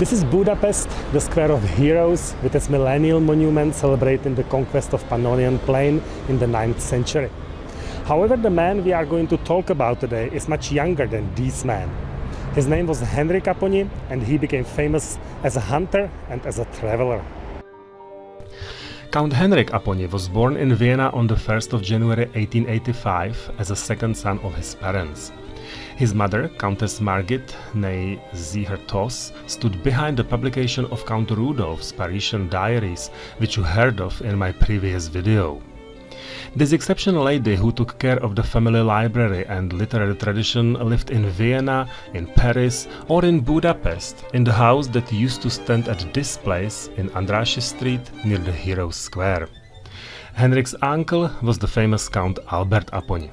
This is Budapest, the Square of Heroes, with its millennial monument celebrating the conquest of Pannonian Plain in the 9th century. However, the man we are going to talk about today is much younger than these men. His name was Henrik Apponyi, and he became famous as a hunter and as a traveler. Count Henrik Apponyi was born in Vienna on the 1st of January 1885 as a second son of his parents. His mother, Countess Margit, née Zeher-Toss, stood behind the publication of Count Rudolf's Parisian diaries, which you heard of in my previous video. This exceptional lady who took care of the family library and literary tradition lived in Vienna, in Paris or in Budapest, in the house that used to stand at this place in Andrássy Street near the Heroes Square. Henrik's uncle was the famous Count Albert Apponyi.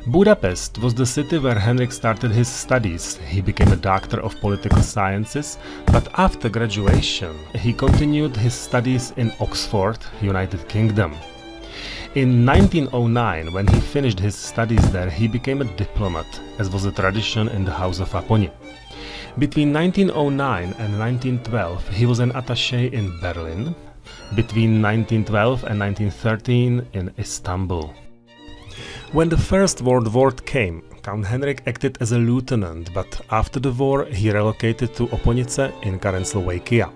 Budapest was the city where Henrik started his studies. He became a doctor of political sciences, but after graduation he continued his studies in Oxford, United Kingdom. In 1909, when he finished his studies there, he became a diplomat, as was a tradition in the House of Apponyi. Between 1909 and 1912 he was an attaché in Berlin, between 1912 and 1913 in Istanbul. When the First World War came, Count Henrik acted as a lieutenant, but after the war he relocated to Oponice in current Slovakia.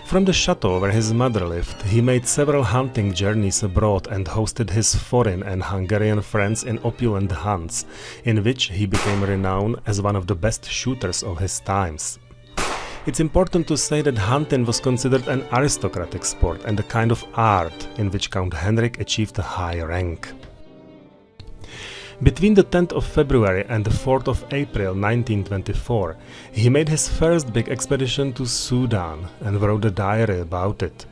From the chateau where his mother lived, he made several hunting journeys abroad and hosted his foreign and Hungarian friends in opulent hunts, in which he became renowned as one of the best shooters of his times. It's important to say that hunting was considered an aristocratic sport and a kind of art in which Count Henrik achieved a high rank. Between the 10th of February and the 4th of April 1924, he made his first big expedition to Sudan and wrote a diary about it.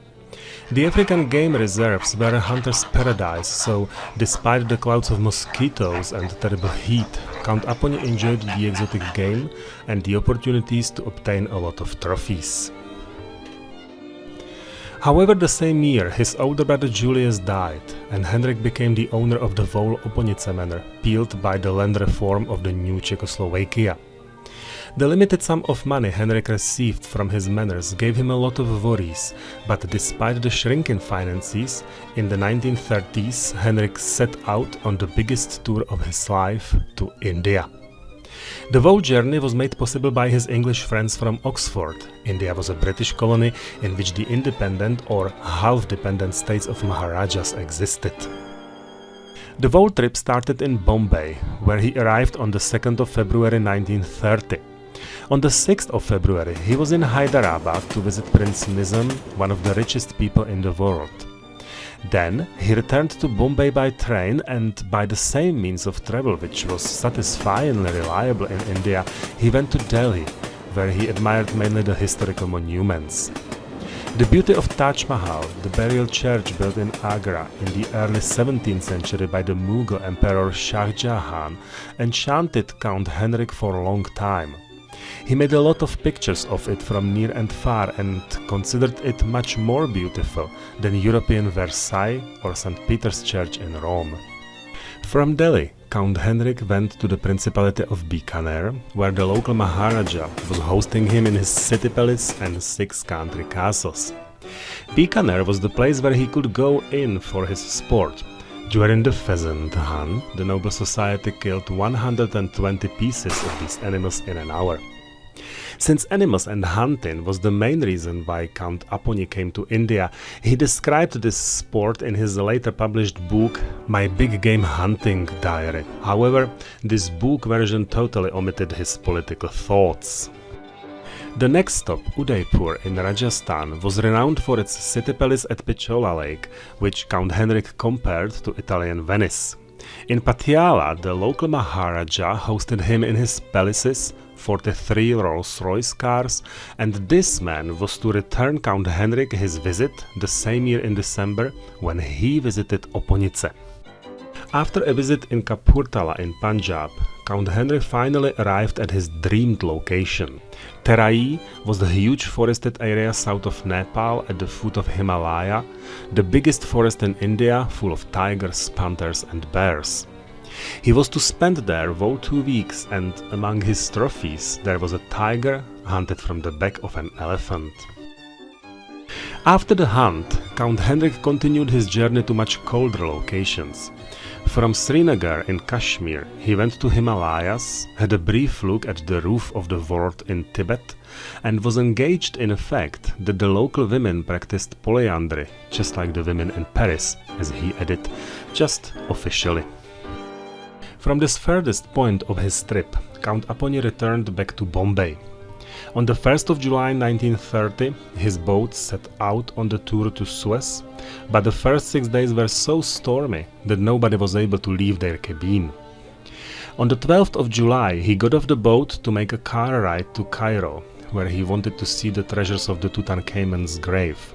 The African game reserves were a hunter's paradise, so despite the clouds of mosquitoes and terrible heat, Count Apponyi enjoyed the exotic game and the opportunities to obtain a lot of trophies. However, the same year his older brother Julius died, and Henrik became the owner of the whole Oponice manor, built by the land reform of the new Czechoslovakia. The limited sum of money Henrik received from his manors gave him a lot of worries, but despite the shrinking finances, in the 1930s Henrik set out on the biggest tour of his life to India. The whole journey was made possible by his English friends from Oxford. India was a British colony in which the independent or half-dependent states of Maharajas existed. The whole trip started in Bombay, where he arrived on the 2nd of February 1930. On the 6th of February he was in Hyderabad to visit Prince Nizam, one of the richest people in the world. Then he returned to Bombay by train, and by the same means of travel which was satisfyingly reliable in India, he went to Delhi, where he admired mainly the historical monuments. The beauty of Taj Mahal, the burial church built in Agra in the early 17th century by the Mughal Emperor Shah Jahan, enchanted Count Henrik for a long time. He made a lot of pictures of it from near and far and considered it much more beautiful than European Versailles or St. Peter's Church in Rome. From Delhi, Count Henrik went to the Principality of Bikaner, where the local Maharaja was hosting him in his city palace and 6 country castles. Bikaner was the place where he could go in for his sport. During the pheasant hunt, the noble society killed 120 pieces of these animals in an hour. Since animals and hunting was the main reason why Count Apponyi came to India, he described this sport in his later published book, My Big Game Hunting Diary. However, this book version totally omitted his political thoughts. The next stop, Udaipur in Rajasthan, was renowned for its city palace at Pichola Lake, which Count Henrik compared to Italian Venice. In Patiala, the local Maharaja hosted him in his palaces, 43 Rolls-Royce cars, and this man was to return Count Henrik his visit the same year in December when he visited Oponice. After a visit in Kapurthala in Punjab, Count Henrik finally arrived at his dreamed location. Terai was the huge forested area south of Nepal at the foot of Himalaya, the biggest forest in India, full of tigers, panthers and bears. He was to spend there whole 2 weeks, and among his trophies there was a tiger, hunted from the back of an elephant. After the hunt, Count Henrik continued his journey to much colder locations. From Srinagar in Kashmir, he went to Himalayas, had a brief look at the roof of the world in Tibet, and was engaged in a fact that the local women practiced polyandry, just like the women in Paris, as he added, just officially. From this furthest point of his trip, Count Apony returned back to Bombay. On the 1st of July 1930, his boat set out on the tour to Suez, but the first 6 days were so stormy that nobody was able to leave their cabin. On the 12th of July, he got off the boat to make a car ride to Cairo, where he wanted to see the treasures of the Tutankhamun's grave.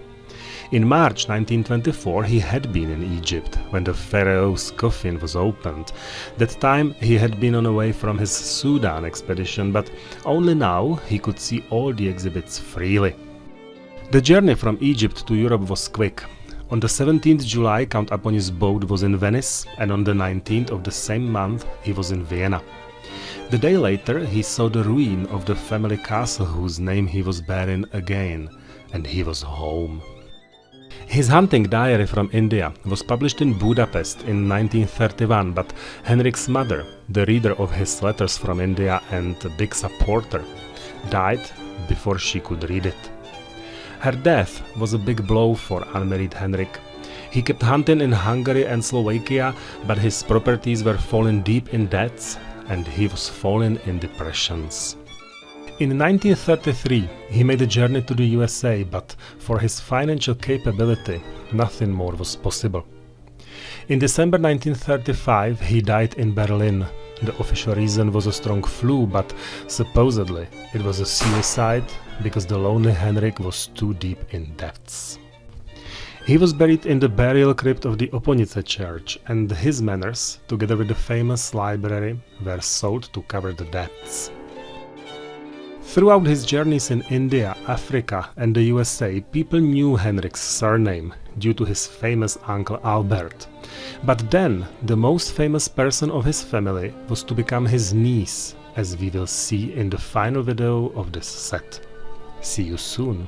In March 1924, he had been in Egypt when the pharaoh's coffin was opened. That time he had been on the way from his Sudan expedition, but only now he could see all the exhibits freely. The journey from Egypt to Europe was quick. On the 17th July, Count Apony's boat was in Venice, and on the 19th of the same month he was in Vienna. The day later he saw the ruin of the family castle whose name he was bearing again, and he was home. His hunting diary from India was published in Budapest in 1931, but Henrik's mother, the reader of his letters from India and a big supporter, died before she could read it. Her death was a big blow for unmarried Henrik. He kept hunting in Hungary and Slovakia, but his properties were falling deep in debts and he was falling in depressions. In 1933, he made a journey to the USA, but for his financial capability, nothing more was possible. In December 1935, he died in Berlin. The official reason was a strong flu, but supposedly it was a suicide because the lonely Henrik was too deep in debts. He was buried in the burial crypt of the Oponice Church, and his manors, together with the famous library, were sold to cover the debts. Throughout his journeys in India, Africa and the USA, people knew Henrik's surname due to his famous uncle Albert. But then, the most famous person of his family was to become his niece, as we will see in the final video of this set. See you soon!